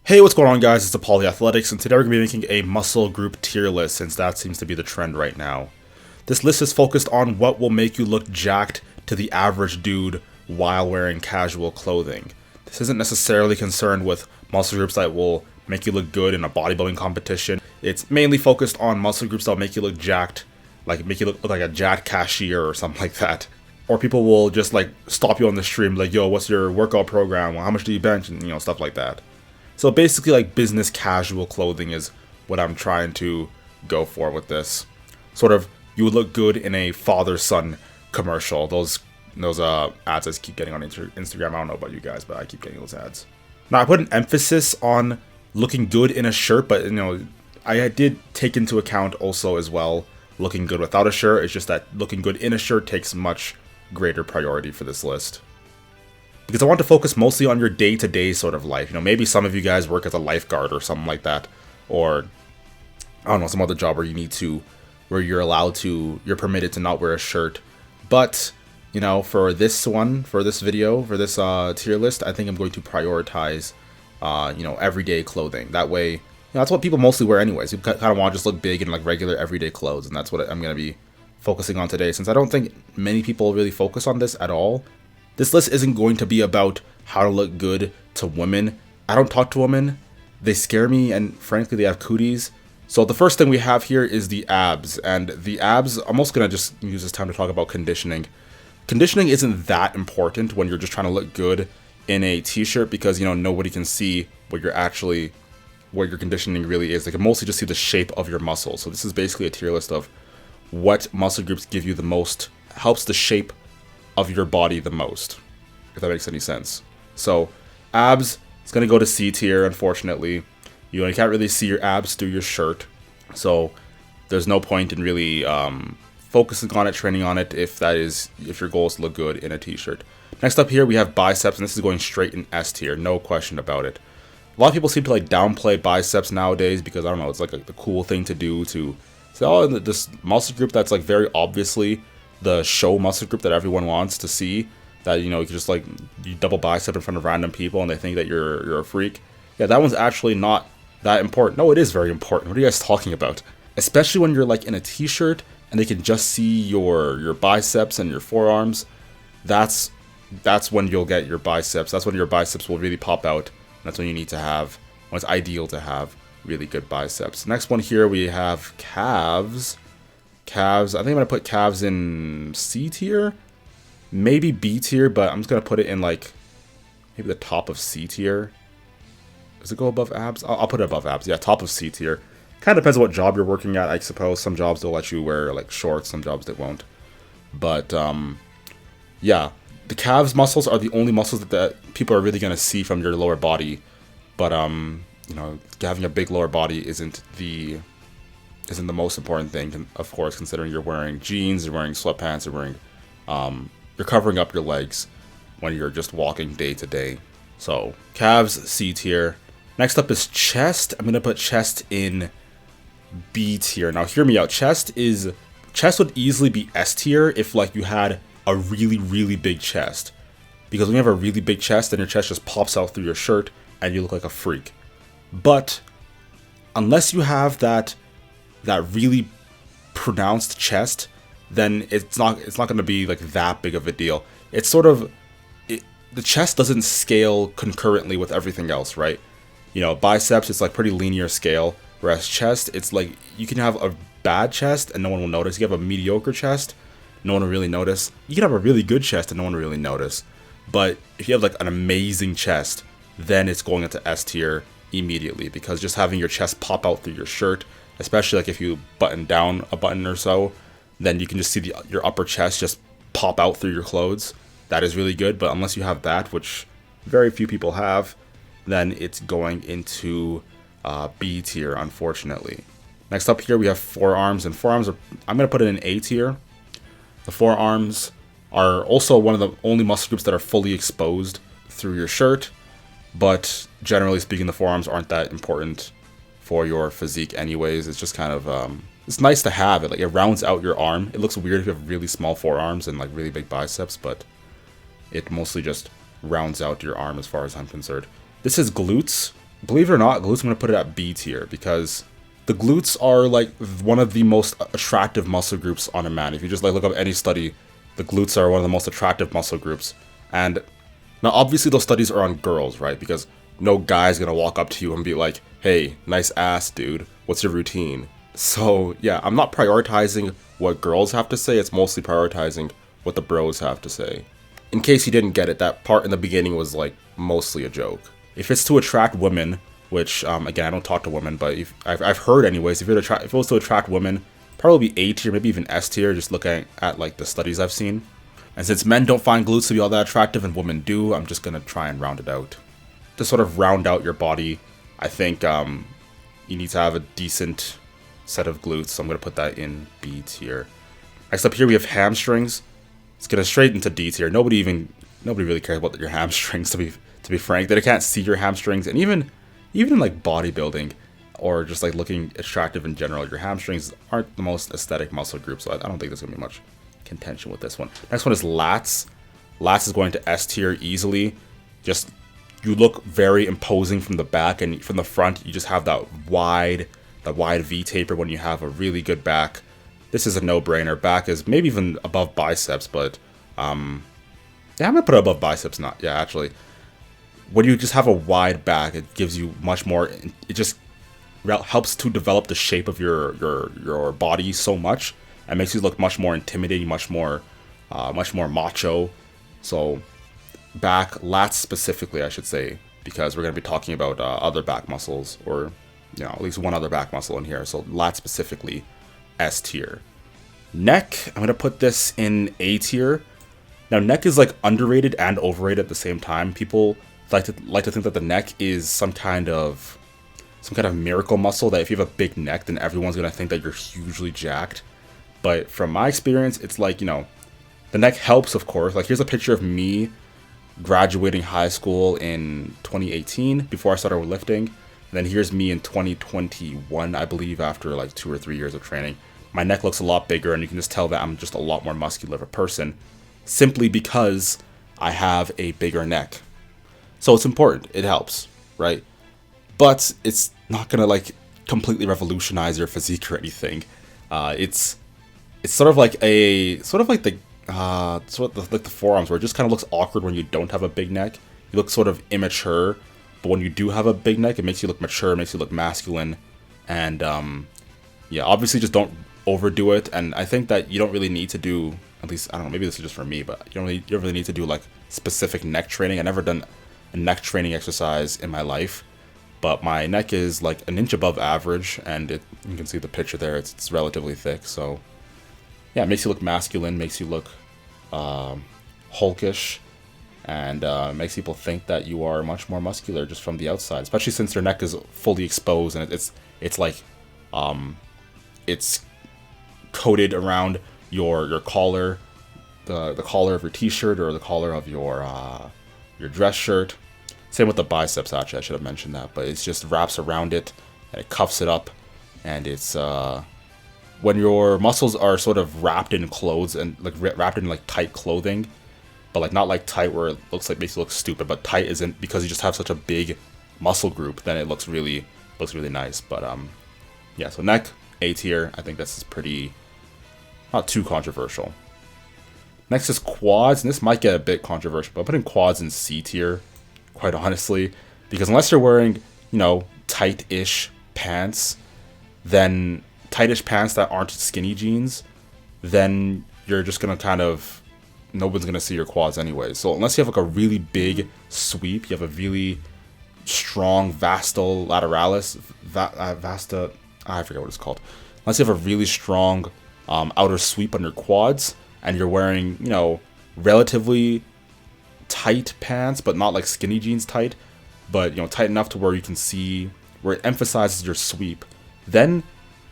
Hey, what's going on, guys? It's the Polyathletics, and today we're going to be making a muscle group tier list since that seems to be the trend right now. This list is focused on what will make you look jacked to the average dude while wearing casual clothing. This isn't necessarily concerned with muscle groups that will make you look good in a bodybuilding competition. It's mainly focused on muscle groups that will make you look jacked, like make you look like a jacked cashier or something like that. Or people will just like stop you on the stream like, yo, what's your workout program? How much do you bench? And stuff like that. So basically like business casual clothing is what I'm trying to go for with this. Sort of, you would look good in a father-son commercial. Those ads I keep getting on Instagram. I don't know about you guys, but I keep getting those ads. Now I put an emphasis on looking good in a shirt, but I did take into account also as well looking good without a shirt. It's just that looking good in a shirt takes much greater priority for this list. Because I want to focus mostly on your day-to-day sort of life. Maybe some of you guys work as a lifeguard or something like that. Or, I don't know, some other job where you're permitted to not wear a shirt. But, for this video, for this tier list, I think I'm going to prioritize, everyday clothing. That way, that's what people mostly wear anyways. You kind of want to just look big in like regular everyday clothes. And that's what I'm going to be focusing on today. Since I don't think many people really focus on this at all. This list isn't going to be about how to look good to women. I don't talk to women. They scare me, and frankly, they have cooties. So the first thing we have here is the abs. And the abs, I'm also going to just use this time to talk about conditioning. Conditioning isn't that important when you're just trying to look good in a t-shirt because, nobody can see what your conditioning really is. They can mostly just see the shape of your muscles. So this is basically a tier list of what muscle groups give you the most, helps the shape of your body the most, if that makes any sense. So abs, it's going to go to C tier, unfortunately. You can't really see your abs through your shirt, so there's no point in really focusing on it, training on it, if your goal is to look good in a t-shirt. Next up here we have biceps, and this is going straight in S tier, no question about it. A lot of people seem to like downplay biceps nowadays because, I don't know, it's like the cool thing to do, to say, oh, this muscle group that's like very obviously the show muscle group that everyone wants to see, that you can just like you double bicep in front of random people and they think that you're a freak. Yeah, that one's actually not that important. No, it is very important. What are you guys talking about? Especially when you're like in a t-shirt and they can just see your biceps and your forearms. That's when you'll get your biceps. That's when your biceps will really pop out. That's when it's ideal to have really good biceps. Next one here we have calves. Calves, I think I'm going to put calves in C tier, maybe B tier, but I'm just going to put it in like maybe the top of C tier. Does it go above abs? I'll put it above abs. Yeah, top of C tier. Kind of depends on what job you're working at, I suppose. Some jobs they'll let you wear like shorts, some jobs they won't. But yeah, the calves muscles are the only muscles that people are really going to see from your lower body. But having a big lower body isn't the most important thing, of course, considering you're wearing jeans, you're wearing sweatpants, you're covering up your legs when you're just walking day to day. So calves, C tier. Next up is chest. I'm gonna put chest in B tier. Now hear me out. Chest would easily be S tier if like you had a really, really big chest. Because when you have a really big chest, then your chest just pops out through your shirt and you look like a freak. But unless you have that really pronounced chest, then it's not going to be like that big of a deal. It's sort of the chest doesn't scale concurrently with everything else, right? Biceps, it's like pretty linear scale, whereas chest, it's like you can have a bad chest and no one will notice. You have a mediocre chest, no one will really notice. You can have a really good chest and no one will really notice. But if you have like an amazing chest, then it's going into S tier immediately, because just having your chest pop out through your shirt, especially like if you button down a button or so, then you can just see your upper chest just pop out through your clothes. That is really good, but unless you have that, which very few people have, then it's going into B tier, unfortunately. Next up here we have forearms, and forearms I'm going to put it in A tier. The forearms are also one of the only muscle groups that are fully exposed through your shirt, but generally speaking, the forearms aren't that important for your physique anyways. It's just kind of it's nice to have it. Like, it rounds out your arm. It looks weird if you have really small forearms and like really big biceps, but it mostly just rounds out your arm as far as I'm concerned. This is glutes. believe it or not, glutes, I'm going to put it at B tier because the glutes are like one of the most attractive muscle groups on a man. If you just like look up any study, the glutes are one of the most attractive muscle groups. And now obviously those studies are on girls, right? Because no guy's going to walk up to you and be like, hey, nice ass, dude. What's your routine? So yeah, I'm not prioritizing what girls have to say. It's mostly prioritizing what the bros have to say. In case you didn't get it, that part in the beginning was like mostly a joke. If it's to attract women, which again, I don't talk to women, but if, I've heard anyways, if it was to attract women, probably A tier, maybe even S tier, just looking at like the studies I've seen. And since men don't find glutes to be all that attractive and women do, I'm just gonna try and round it out. To sort of round out your body, I think you need to have a decent set of glutes, so I'm gonna put that in B tier. Next up here we have hamstrings. Let's get straight into D tier. Nobody really cares about your hamstrings, to be frank. They can't see your hamstrings, and even in like bodybuilding or just like looking attractive in general, your hamstrings aren't the most aesthetic muscle group, so I don't think there's gonna be much contention with this one. Next one is lats. Lats is going to S tier easily. Just, you look very imposing from the back, and from the front you just have that wide V taper when you have a really good back. This is a no-brainer. Back is maybe even above biceps, but yeah, I'm gonna put it above biceps. Not, yeah, actually, when you just have a wide back, it gives you much more. It just helps to develop the shape of your body so much, and makes you look much more intimidating, much more macho. So back, lats specifically, I should say, because we're gonna be talking about other back muscles, or at least one other back muscle in here. So lats specifically, S tier. Neck, I'm gonna put this in A tier. Now, neck is like underrated and overrated at the same time. People like to think that the neck is some kind of miracle muscle, that if you have a big neck, then everyone's gonna think that you're hugely jacked. But from my experience, it's like, the neck helps, of course. Like, here's a picture of me graduating high school in 2018 before I started lifting. And then here's me in 2021, I believe, after like 2 or 3 years of training. My neck looks a lot bigger, and you can just tell that I'm just a lot more muscular of a person, simply because I have a bigger neck. So it's important. It helps, right? But it's not gonna like completely revolutionize your physique or anything. It's sort of like the forearms, where it just kind of looks awkward when you don't have a big neck. You look sort of immature. But when you do have a big neck, it makes you look mature, it makes you look masculine. And yeah, obviously just don't overdo it. And I think that you don't really need to do, at least, I don't know, maybe this is just for me, but you don't really need to do like specific neck training. I've never done a neck training exercise in my life, but my neck is like an inch above average, and you can see the picture there, it's relatively thick. So yeah, it makes you look masculine, makes you look hulkish, and makes people think that you are much more muscular just from the outside, especially since your neck is fully exposed, and it's like it's coated around your collar, the collar of your t-shirt, or the collar of your dress shirt. Same with the biceps, actually, I should have mentioned that, but it just wraps around it, and it cuffs it up, and it's when your muscles are sort of wrapped in clothes, and like wrapped in like tight clothing, but like not like tight where it looks like, makes you look stupid, but tight isn't, because you just have such a big muscle group, then it looks really nice. But yeah, so neck, A tier. I think this is pretty, not too controversial. Next is quads, and this might get a bit controversial, but I'm putting quads in C tier, quite honestly, because unless you're wearing, tight-ish pants, then tightish pants that aren't skinny jeans, then you're just gonna no one's gonna see your quads anyway. So unless you have like a really big sweep, you have a really strong vasta lateralis, I forget what it's called. Unless you have a really strong outer sweep on your quads, and you're wearing, relatively tight pants, but not like skinny jeans tight, but tight enough to where you can see, where it emphasizes your sweep, then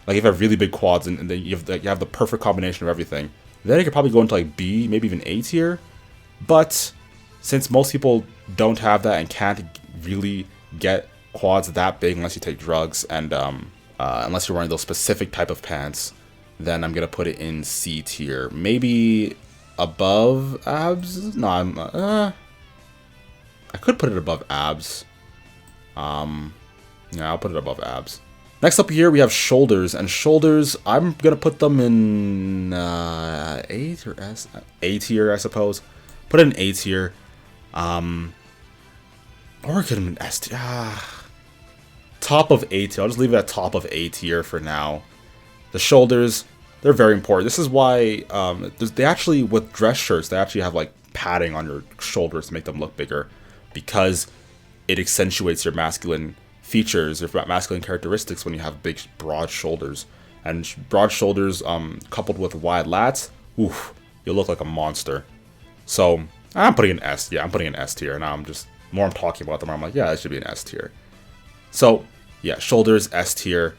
like if you have really big quads, and then you have the perfect combination of everything, then you could probably go into like B, maybe even A tier. But since most people don't have that and can't really get quads that big unless you take drugs, and unless you're wearing those specific type of pants, then I'm gonna put it in C tier. Maybe above abs? No, I could put it above abs. Yeah, I'll put it above abs. Next up here, we have shoulders. And shoulders, I'm going to put them in A or S? A tier, I suppose. Put it in A tier. Or get them in S tier. Top of A tier. I'll just leave it at top of A tier for now. The shoulders, they're very important. This is why they actually, with dress shirts, they actually have like padding on your shoulders to make them look bigger. Because it accentuates your masculine features, your masculine characteristics when you have big, broad shoulders. And broad shoulders coupled with wide lats, oof, you'll look like a monster. So I'm putting an S. Yeah, I'm putting an S tier. Now I'm talking about them, I'm like, yeah, it should be an S tier. So yeah, shoulders, S tier.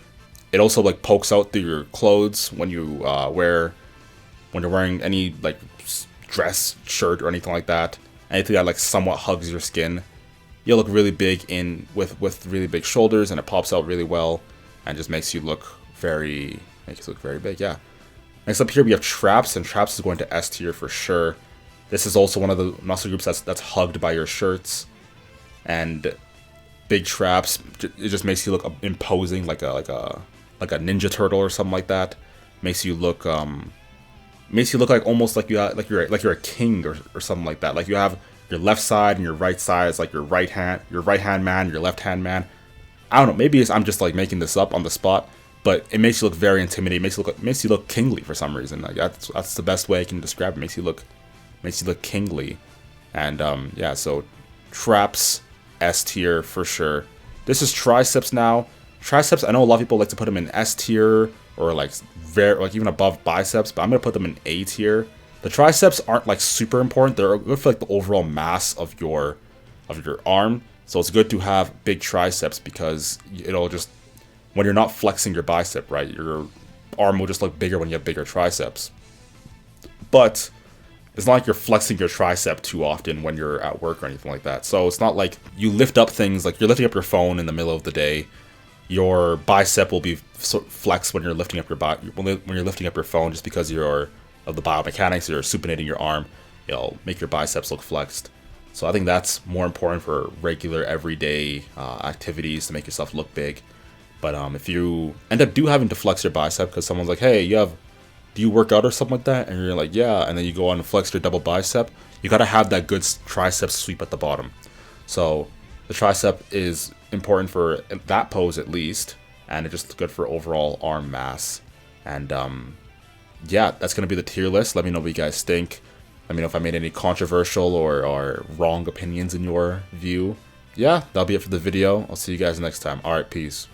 It also like pokes out through your clothes when you when you're wearing any like dress shirt or anything like that. Anything that like somewhat hugs your skin. You'll look really big with really big shoulders, and it pops out really well and just makes you look very big. Yeah. Next up here we have traps, and traps is going to S tier for sure. This is also one of the muscle groups that's hugged by your shirts, and big traps, it just makes you look imposing, like a ninja turtle or something like that. Makes you look like almost like you're a king or something like that. Like you have your left side and your right side is like your right hand man, your left hand man. I don't know, maybe I'm just like making this up on the spot, but it makes you look very intimidating. Makes you look kingly for some reason. Like that's the best way I can describe it. Makes you look kingly. And yeah, so traps, S tier for sure. This is triceps now. Triceps, I know a lot of people like to put them in S tier or like even above biceps, but I'm gonna put them in A tier. The triceps aren't like super important. They're good for like the overall mass of your arm. So it's good to have big triceps because it'll just, when you're not flexing your bicep, right, your arm will just look bigger when you have bigger triceps. But it's not like you're flexing your tricep too often when you're at work or anything like that. So it's not like you lift up things, like you're lifting up your phone in the middle of the day. Your bicep will be flexed when you're lifting up your phone, just because of the biomechanics, you're supinating your arm. It'll make your biceps look flexed. So I think that's more important for regular everyday activities to make yourself look big. But if you end up having to flex your bicep because someone's like, hey, do you work out or something like that? And you're like, yeah, and then you go on and flex your double bicep, you gotta have that good tricep sweep at the bottom. So the tricep is important for that pose at least, and it's just good for overall arm mass. And yeah, that's gonna be the tier list. Let me know what you guys think. Let me know if I made any controversial or wrong opinions in your view. Yeah, that'll be it for the video. I'll see you guys next time. Alright, peace.